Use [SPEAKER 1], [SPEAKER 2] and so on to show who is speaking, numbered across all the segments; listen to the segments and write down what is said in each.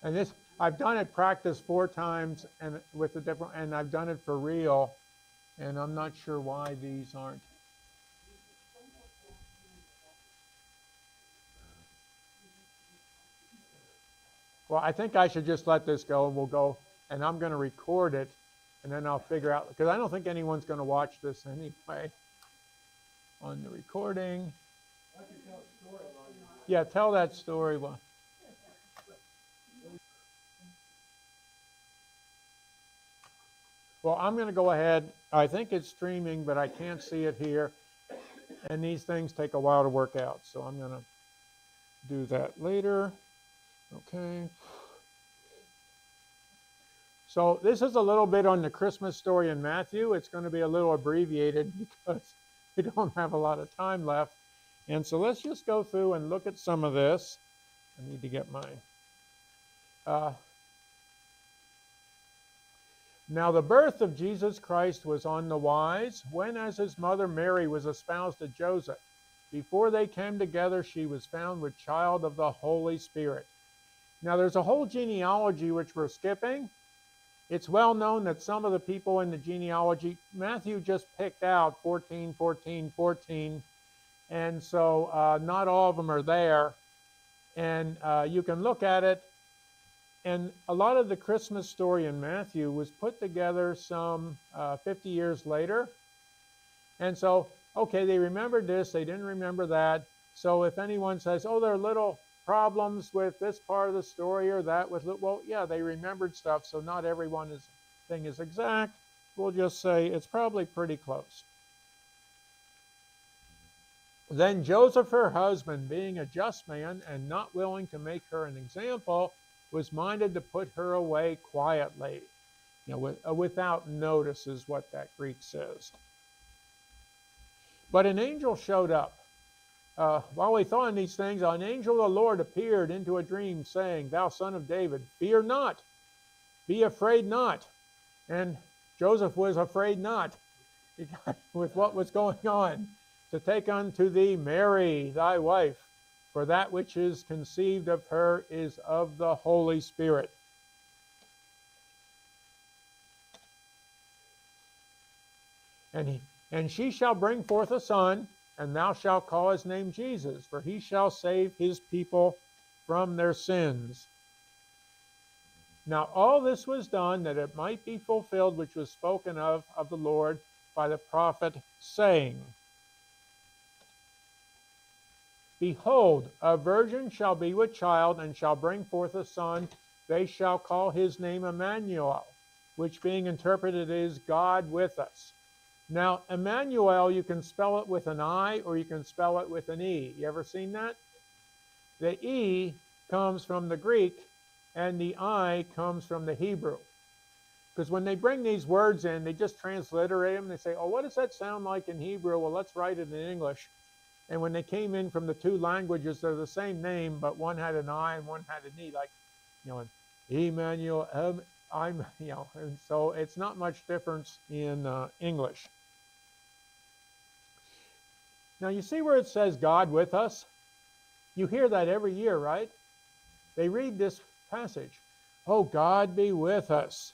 [SPEAKER 1] And this, I've done it practice 4 times and with a different, and I've done it for real. And I'm not sure why these aren't. Well, I think I should just let this go and we'll go, and I'm going to record it and then I'll figure out, because I don't think anyone's going to watch this anyway on the recording. I can tell a story. Yeah, tell that story. Well, I'm going to go ahead. I think it's streaming, but I can't see it here. And these things take a while to work out. So I'm going to do that later. Okay. So this is a little bit on the Christmas story in Matthew. It's going to be a little abbreviated because we don't have a lot of time left. And so let's just go through and look at some of this. I need to get my... Now the birth of Jesus Christ was on the wise, when as his mother Mary was espoused to Joseph. Before they came together, she was found with child of the Holy Spirit. Now there's a whole genealogy which we're skipping. It's well known that some of the people in the genealogy, Matthew just picked out 14, 14, 14, and so not all of them are there. And you can look at it. And a lot of the Christmas story in Matthew was put together some 50 years later. And so, okay, they remembered this, they didn't remember that. So if anyone says, oh, there are little problems with this part of the story or that, well, yeah, they remembered stuff, so not everyone's thing is exact. We'll just say it's probably pretty close. Then Joseph, her husband, being a just man and not willing to make her an example, was minded to put her away quietly, without notice is what that Greek says. But an angel showed up. While we thought on these things, an angel of the Lord appeared into a dream, saying, Thou son of David, fear not, be afraid not. And Joseph was afraid not with what was going on, to take unto thee Mary, thy wife, for that which is conceived of her is of the Holy Spirit. And she shall bring forth a son, and thou shalt call his name Jesus, for he shall save his people from their sins. Now all this was done that it might be fulfilled which was spoken of the Lord by the prophet, saying, Behold, a virgin shall be with child, and shall bring forth a son. They shall call his name Emmanuel, which being interpreted is God with us. Now, Emmanuel, you can spell it with an I, or you can spell it with an E. You ever seen that? The E comes from the Greek, and the I comes from the Hebrew. Because when they bring these words in, they just transliterate them. They say, oh, what does that sound like in Hebrew? Well, let's write it in English. And when they came in from the two languages, they're the same name, but one had an I and one had an E, like, Emmanuel, and so it's not much difference in English. Now, you see where it says God with us? You hear that every year, right? They read this passage. Oh, God be with us.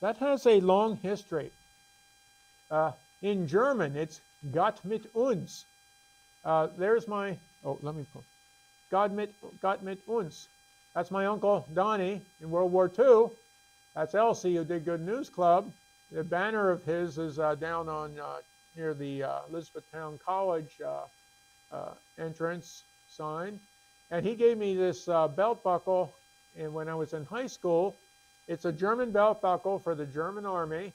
[SPEAKER 1] That has a long history. In German, it's Gott mit uns. There's my, let me put, Gott mit uns. That's my Uncle Donnie in World War II. That's Elsie, who did Good News Club. The banner of his is down on near the Elizabethtown College entrance sign. And he gave me this belt buckle when I was in high school. It's a German belt buckle for the German Army.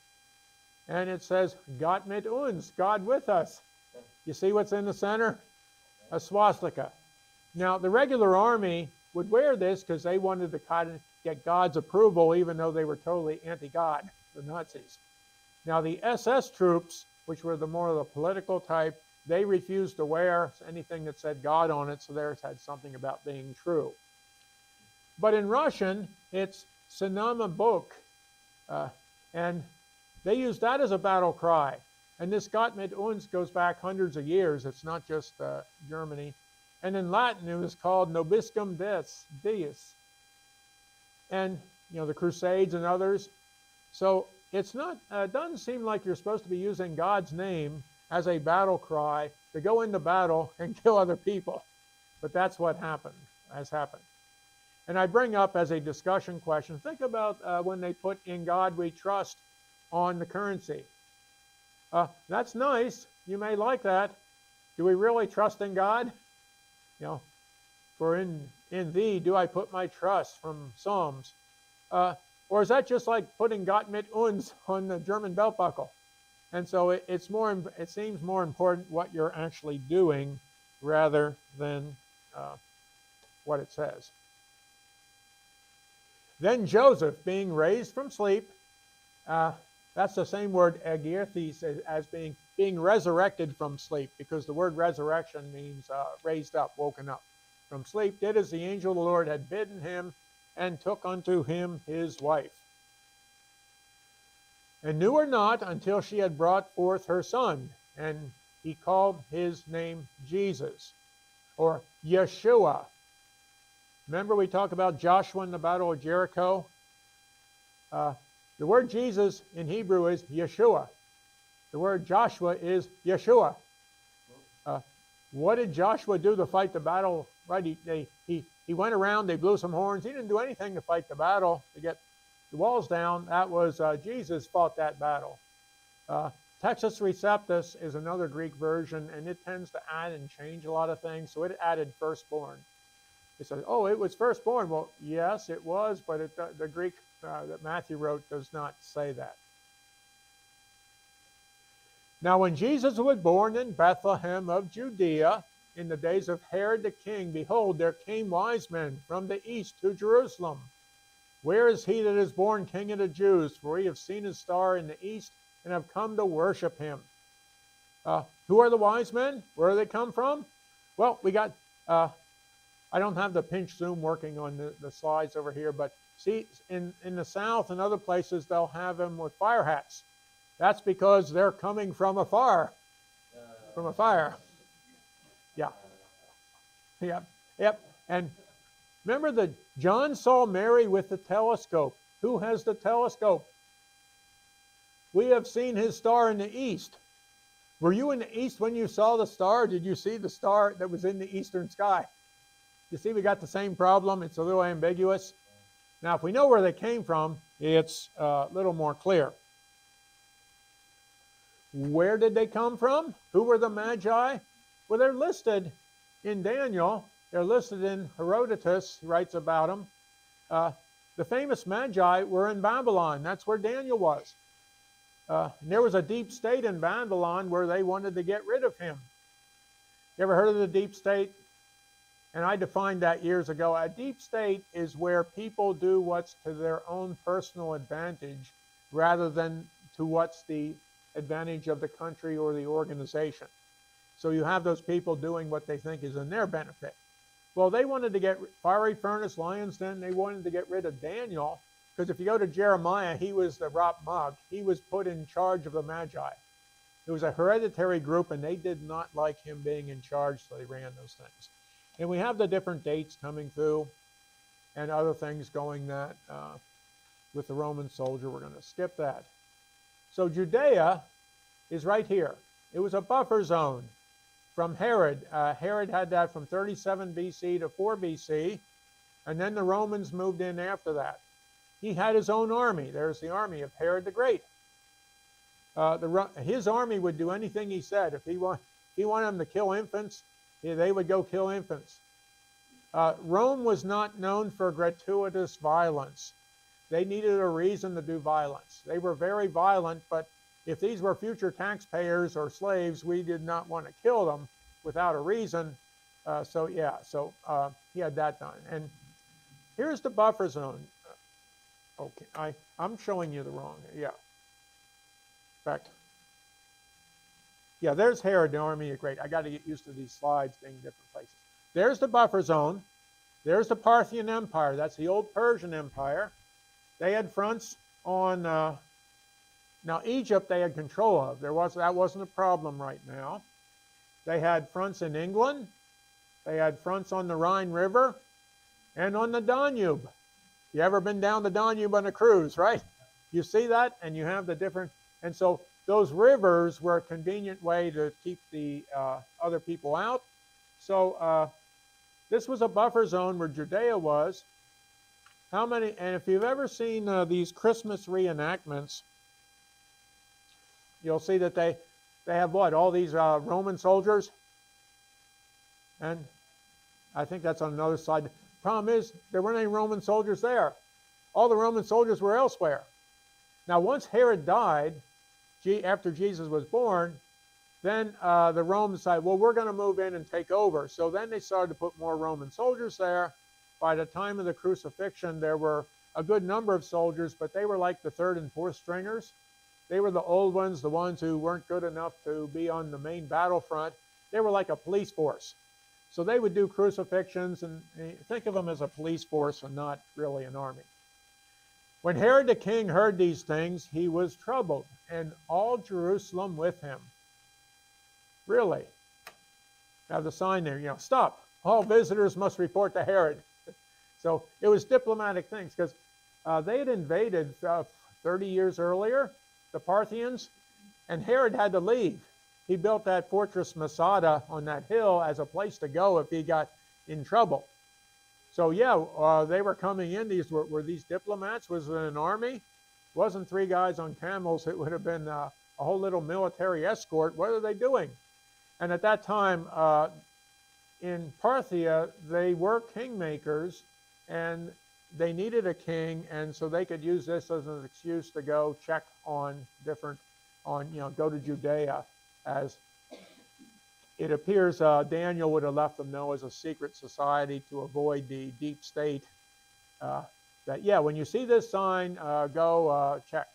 [SPEAKER 1] And it says, Gott mit uns, God with us. You see what's in the center? A swastika. Now, the regular army would wear this because they wanted to kind of get God's approval, even though they were totally anti-God, the Nazis. Now, the SS troops, which were the more of the political type, they refused to wear anything that said God on it, so theirs had something about being true. But in Russian, it's Synama Bok, and they used that as a battle cry. And this Gott mit uns goes back hundreds of years. It's not just Germany. And in Latin, it was called Nobiscum Deus. and the Crusades and others. So it's not, doesn't seem like you're supposed to be using God's name as a battle cry to go into battle and kill other people. But that's what has happened. And I bring up as a discussion question, think about when they put "In God We Trust" on the currency. That's nice. You may like that. Do we really trust in God? For in thee do I put my trust, from Psalms. Or is that just like putting "Gott mit uns" on the German belt buckle? And so it seems more important what you're actually doing rather than what it says. Then Joseph, being raised from sleep, that's the same word "agirthes" as being resurrected from sleep, because the word resurrection means raised up, woken up from sleep, did as the angel of the Lord had bidden him, and took unto him his wife, and knew her not until she had brought forth her son, and he called his name Jesus, or Yeshua. Remember we talked about Joshua in the Battle of Jericho? The word Jesus in Hebrew is Yeshua. The word Joshua is Yeshua. What did Joshua do to fight the battle? Right, he went around, they blew some horns. He didn't do anything to fight the battle, to get the walls down. That was Jesus fought that battle. Textus Receptus is another Greek version, and it tends to add and change a lot of things. So it added firstborn. It says, oh, it was firstborn. Well, yes, it was, but the Greek that Matthew wrote does not say that. Now when Jesus was born in Bethlehem of Judea, in the days of Herod the king, behold, there came wise men from the east to Jerusalem. Where is he that is born King of the Jews? For we have seen his star in the east and have come to worship him. Who are the wise men? Where do they come from? Well, we got, I don't have the pinch zoom working on the slides over here, but see, in the south and other places, they'll have them with fire hats. That's because they're coming from afar, from a fire. Yeah. Yep. And remember that John saw Mary with the telescope. Who has the telescope? We have seen his star in the east. Were you in the east when you saw the star? Did you see the star that was in the eastern sky? You see, we got the same problem. It's a little ambiguous. Now, if we know where they came from, it's a little more clear. Where did they come from? Who were the Magi? Well, they're listed in Daniel. They're listed in Herodotus. He writes about them. The famous Magi were in Babylon. That's where Daniel was. And there was a deep state in Babylon where they wanted to get rid of him. You ever heard of the deep state? And I defined that years ago. A deep state is where people do what's to their own personal advantage rather than to what's the advantage of the country or the organization. So you have those people doing what they think is in their benefit. Well, they wanted to get fiery furnace, lion's den. They wanted to get rid of Daniel, because if you go to Jeremiah, he was the Rap Mag. He was put in charge of the Magi. It was a hereditary group, and they did not like him being in charge, so they ran those things. And we have the different dates coming through and other things going that with the Roman soldier. We're going to skip that. So Judea is right here. It was a buffer zone from Herod. Herod had that from 37 BC to 4 BC, and then the Romans moved in after that. He had his own army. There's the army of Herod the Great. His army would do anything he said. If he wanted them to kill infants, they would go kill infants. Rome was not known for gratuitous violence. They needed a reason to do violence. They were very violent, but if these were future taxpayers or slaves, we did not want to kill them without a reason. So he had that done. And here's the buffer zone. Okay, I'm showing you the wrong, yeah. In fact, yeah, there's Herod, the army of great. I got to get used to these slides being different places. There's the buffer zone. There's the Parthian Empire. That's the old Persian Empire. They had fronts on, now Egypt they had control of. That wasn't a problem right now. They had fronts in England. They had fronts on the Rhine River and on the Danube. You ever been down the Danube on a cruise, right? You see that, and you have the different, and so those rivers were a convenient way to keep the other people out. So this was a buffer zone where Judea was. How many, and if you've ever seen these Christmas reenactments, you'll see that they have what? All these Roman soldiers. And I think that's on another slide. Problem is, there weren't any Roman soldiers there. All the Roman soldiers were elsewhere. Now, once Herod died, after Jesus was born, then the Romans decided, well, we're going to move in and take over. So then they started to put more Roman soldiers there. By the time of the crucifixion, there were a good number of soldiers, but they were like the third and fourth stringers. They were the old ones, the ones who weren't good enough to be on the main battlefront. They were like a police force. So they would do crucifixions, and think of them as a police force and not really an army. When Herod the king heard these things, he was troubled, and all Jerusalem with him. Really? Have the sign there, stop. All visitors must report to Herod. So it was diplomatic things, because they had invaded 30 years earlier, the Parthians, and Herod had to leave. He built that fortress Masada on that hill as a place to go if he got in trouble. So yeah, they were coming in. These were these diplomats. Was it an army? It wasn't three guys on camels. It would have been a whole little military escort. What are they doing? And at that time, in Parthia, they were kingmakers, and they needed a king, and so they could use this as an excuse to go check on go to Judea. As it appears, Daniel would have left them know as a secret society to avoid the deep state. When you see this sign, go check.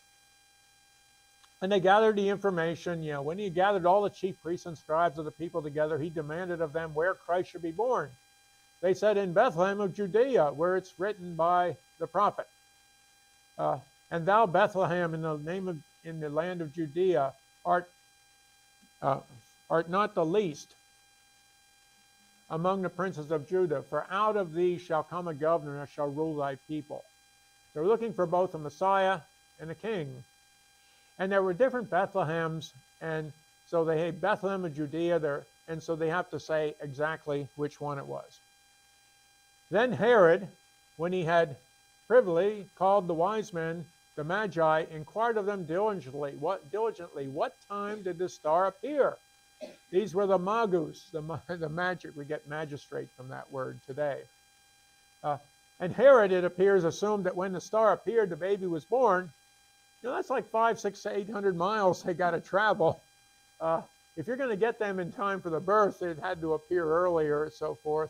[SPEAKER 1] And they gathered the information. When he gathered all the chief priests and scribes of the people together, he demanded of them where Christ should be born. They said, in Bethlehem of Judea, where it's written by the prophet. And thou, Bethlehem, in the land of Judea, art not the least among the princes of Judah, for out of thee shall come a governor that shall rule thy people. They're looking for both a Messiah and a king. And there were different Bethlehems, and so they had Bethlehem of Judea there, and so they have to say exactly which one it was. Then Herod, when he had privily called the wise men, the Magi, inquired of them diligently, what time did the star appear? These were the magus, the magic. We get magistrate from that word today. And Herod, it appears, assumed that when the star appeared, the baby was born. That's like 500, 600, 800 miles they got to travel. If you're going to get them in time for the birth, it had to appear earlier and so forth.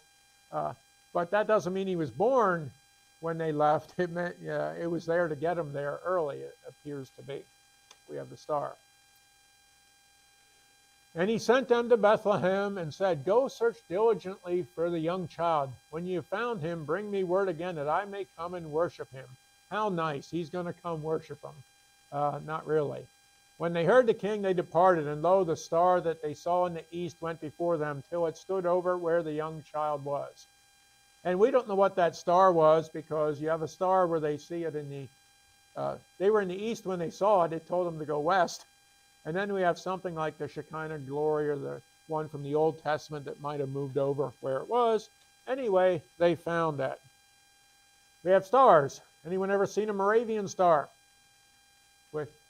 [SPEAKER 1] But that doesn't mean he was born when they left. It meant it was there to get him there early, it appears to be. We have the star. And he sent them to Bethlehem and said, go search diligently for the young child. When you have found him, bring me word again that I may come and worship him. How nice. He's going to come worship him. Not really. When they heard the king, they departed, and lo, the star that they saw in the east went before them till it stood over where the young child was. And we don't know what that star was, because you have a star where they see it in the, they were in the east when they saw it. It told them to go west. And then we have something like the Shekinah glory, or the one from the Old Testament that might have moved over where it was. Anyway, they found that. We have stars. Anyone ever seen a Moravian star?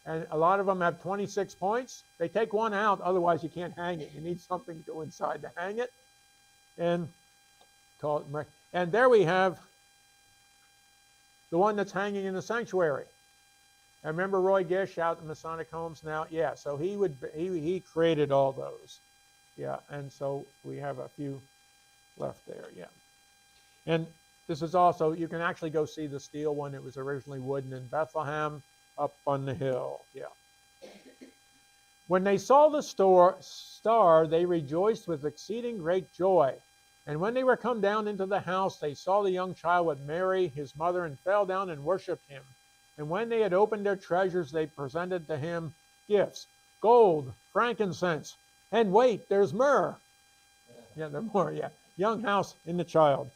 [SPEAKER 1] And a lot of them have 26 points. They take one out, otherwise you can't hang it. You need something to go inside to hang it. And there we have the one that's hanging in the sanctuary. I remember Roy Gish out in Masonic Homes now. Yeah, so he created all those. Yeah, and so we have a few left there. Yeah, and this is also, you can actually go see the steel one. It was originally wooden in Bethlehem up on the hill. Yeah. When they saw the star, they rejoiced with exceeding great joy. And when they were come down into the house, they saw the young child with Mary, his mother, and fell down and worshipped him. And when they had opened their treasures, they presented to him gifts, gold, frankincense, and wait, there's myrrh. Yeah, there's more, yeah. Young house in the child.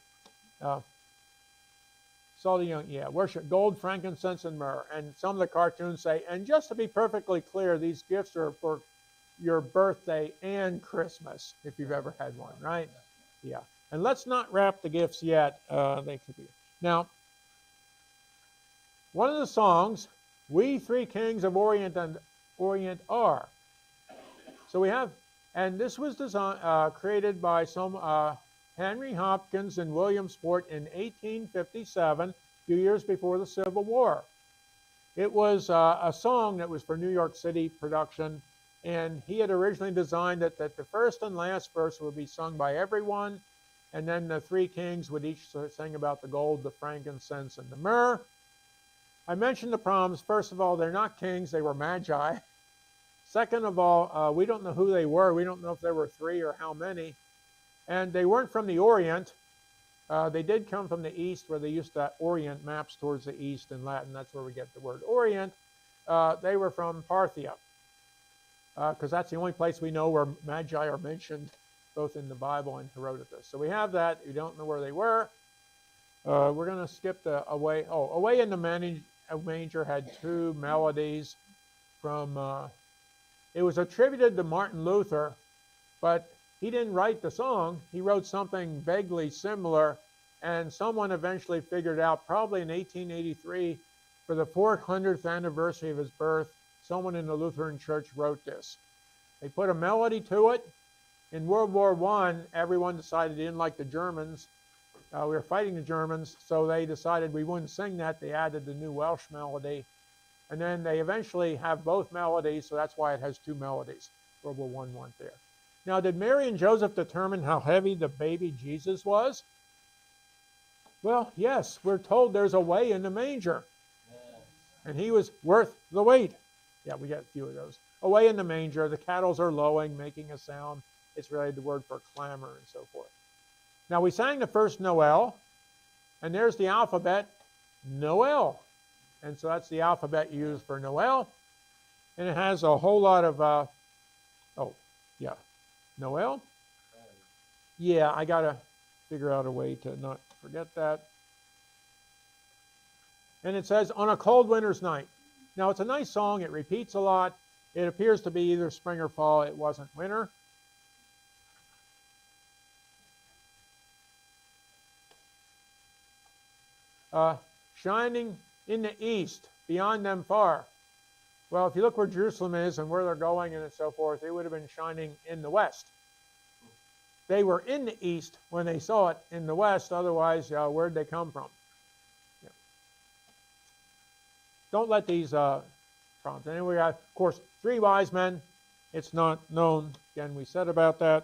[SPEAKER 1] Saw the young, yeah, worship gold, frankincense, and myrrh. And some of the cartoons say, and just to be perfectly clear, these gifts are for your birthday and Christmas, if you've ever had one, right? Yeah. And let's not wrap the gifts yet. They could be. Now, one of the songs, We Three Kings of Orient and Orient are. So we have, and this was created by some Henry Hopkins and Williamsport in 1857, a few years before the Civil War. It was a song that was for New York City production, and he had originally designed it that the first and last verse would be sung by everyone, and then the three kings would each sing about the gold, the frankincense, and the myrrh. I mentioned the proms. First of all, they're not kings, they were magi. Second of all, we don't know who they were. We don't know if there were three or how many. And they weren't from the Orient. They did come from the East, where they used to orient maps towards the East in Latin. That's where we get the word Orient. They were from Parthia, because that's the only place we know where magi are mentioned, both in the Bible and Herodotus. So we have that. We don't know where they were. We're going to skip the Away. Oh, Away in the Manger had two melodies from, it was attributed to Martin Luther, but he didn't write the song. He wrote something vaguely similar, and someone eventually figured out, probably in 1883, for the 400th anniversary of his birth, someone in the Lutheran Church wrote this. They put a melody to it. In World War I, everyone decided they didn't like the Germans. We were fighting the Germans, so they decided we wouldn't sing that. They added the new Welsh melody. And then they eventually have both melodies, so that's why it has two melodies. World War I weren't there. Now, did Mary and Joseph determine how heavy the baby Jesus was? Well, yes, we're told there's a way in the manger. And he was worth the wait. Yeah, we got a few of those. Away in the manger, the cattles are lowing, making a sound. It's really the word for clamor and so forth. Now, we sang the first Noel, and there's the alphabet, Noel. And so that's the alphabet used for Noel. And it has a whole lot of, Noel? Yeah, I got to figure out a way to not forget that. And it says, on a cold winter's night. Now, it's a nice song. It repeats a lot. It appears to be either spring or fall. It wasn't winter. Shining in the east, beyond them far. Well, if you look where Jerusalem is and where they're going and so forth, it would have been shining in the west. They were in the east when they saw it in the west. Otherwise, where'd they come from? Yeah. Don't let these prompts. And then we have, of course, three wise men. It's not known. Again, we said about that.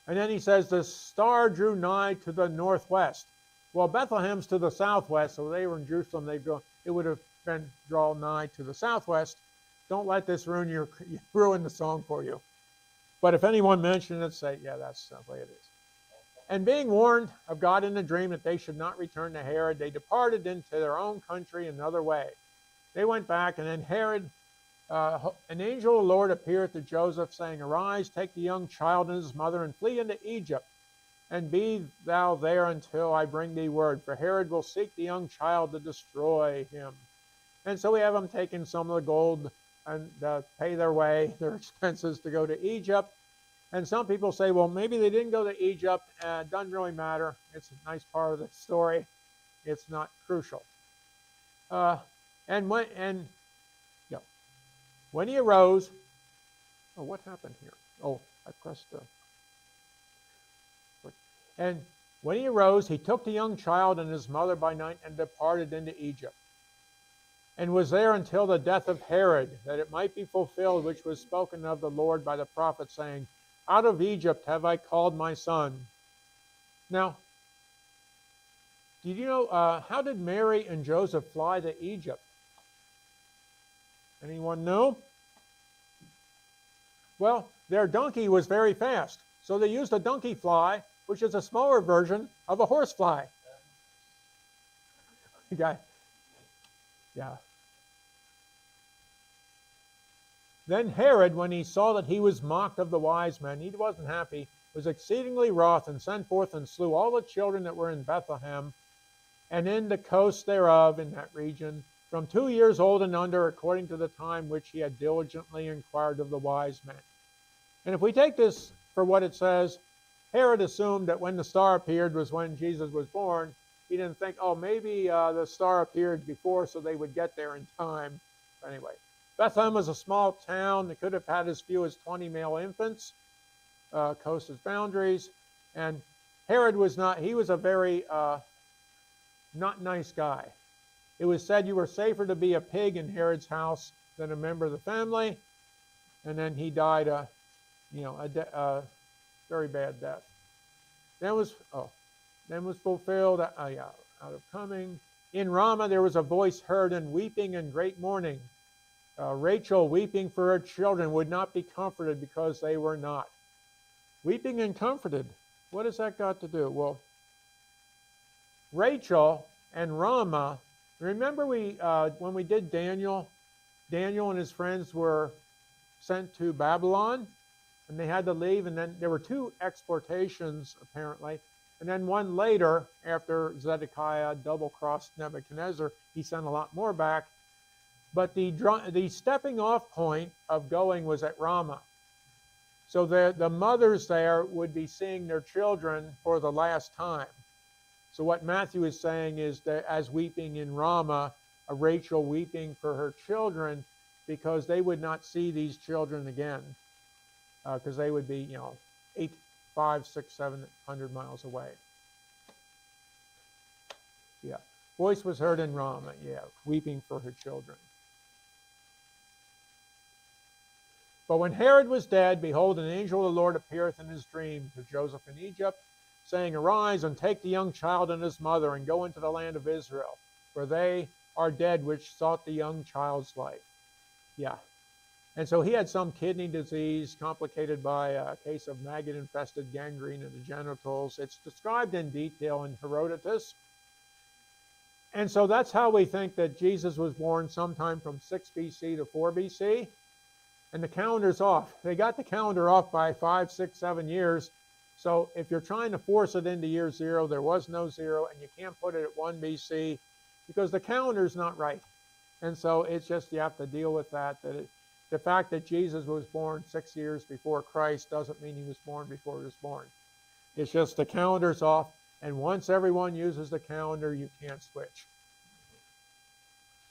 [SPEAKER 1] And then he says, the star drew nigh to the northwest. Well, Bethlehem's to the southwest, so they were in Jerusalem. It would have been drawn nigh to the southwest. Don't let this ruin the song for you. But if anyone mentioned it, say, yeah, that's the way it is. And being warned of God in a dream that they should not return to Herod, they departed into their own country another way. They went back, and then Herod, an angel of the Lord appeared to Joseph, saying, arise, take the young child and his mother, and flee into Egypt, and be thou there until I bring thee word, for Herod will seek the young child to destroy him. And so we have them taking some of the gold and pay their way, their expenses to go to Egypt. And some people say, well, maybe they didn't go to Egypt. It doesn't really matter. It's a nice part of the story. It's not crucial. When he arose, oh, what happened here? Oh, I pressed the. And when he arose, he took the young child and his mother by night and departed into Egypt, and was there until the death of Herod, that it might be fulfilled which was spoken of the Lord by the prophet, saying, out of Egypt have I called my son. Now, did you know, how did Mary and Joseph fly to Egypt? Anyone know? Well, their donkey was very fast, so they used a donkey fly, which is a smaller version of a horse fly. Yeah. Then Herod, when he saw that he was mocked of the wise men, he wasn't happy. was exceedingly wroth, and sent forth and slew all the children that were in Bethlehem, and in the coast thereof, in that region, from 2 years old and under, according to the time which he had diligently inquired of the wise men. And if we take this for what it says, Herod assumed that when the star appeared was when Jesus was born. He didn't think, oh, maybe the star appeared before so they would get there in time. But anyway, Bethlehem was a small town that could have had as few as 20 male infants, coast its boundaries. And Herod was not, he was a very not nice guy. It was said you were safer to be a pig in Herod's house than a member of the family. And then he died a very bad death. Then was fulfilled, out of coming. In Ramah there was a voice heard and weeping and great mourning. Rachel weeping for her children would not be comforted because they were not. Weeping and comforted. What has that got to do? Well, Rachel and Ramah, remember when we did Daniel and his friends were sent to Babylon, and they had to leave, and then there were 2 exportations, apparently, and then one later, after Zedekiah double-crossed Nebuchadnezzar, he sent a lot more back. But the stepping off point of going was at Ramah. So the mothers there would be seeing their children for the last time. So what Matthew is saying is that as weeping in Ramah, a Rachel weeping for her children, because they would not see these children again, because they would be, 500, 600, 700 miles away. Yeah. Voice was heard in Ramah, weeping for her children. But when Herod was dead, behold, an angel of the Lord appeareth in his dream to Joseph in Egypt, saying, Arise, and take the young child and his mother, and go into the land of Israel, for they are dead which sought the young child's life. Yeah. And so he had some kidney disease complicated by a case of maggot-infested gangrene in the genitals. It's described in detail in Herodotus. And so that's how we think that Jesus was born sometime from 6 BC to 4 BC. And the calendar's off. They got the calendar off by 5, 6, 7 years. So if you're trying to force it into year 0, there was no 0, and you can't put it at 1 BC because the calendar's not right. And so it's just you have to deal with that. The fact that Jesus was born 6 years before Christ doesn't mean he was born before he was born. It's just the calendar's off, and once everyone uses the calendar, you can't switch.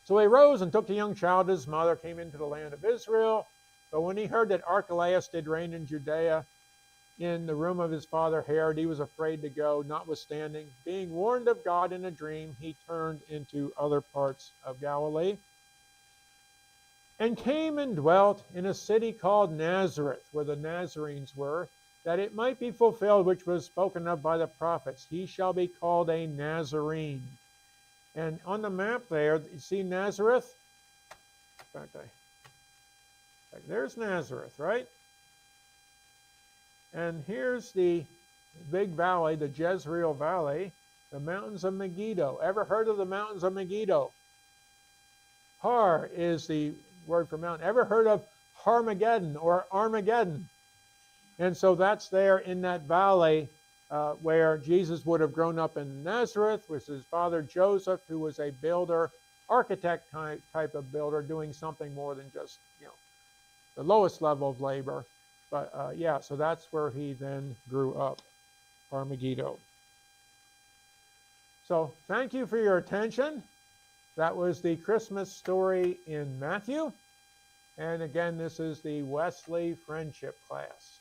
[SPEAKER 1] So he rose and took the young child, his mother, came into the land of Israel. But when he heard that Archelaus did reign in Judea in the room of his father Herod, he was afraid to go, notwithstanding, being warned of God in a dream, he turned into other parts of Galilee, and came and dwelt in a city called Nazareth, where the Nazarenes were, that it might be fulfilled which was spoken of by the prophets. He shall be called a Nazarene. And on the map there, you see Nazareth? In fact, there's Nazareth, right? And here's the big valley, the Jezreel Valley, the mountains of Megiddo. Ever heard of the mountains of Megiddo? Har is the word for mountain. Ever heard of Harmageddon or Armageddon? And so that's there in that valley where Jesus would have grown up in Nazareth with his father Joseph, who was a builder, architect type of builder, doing something more than just, the lowest level of labor. But so that's where he then grew up, Armageddon. So thank you for your attention. That was the Christmas story in Matthew. And again, this is the Wesley Friendship class.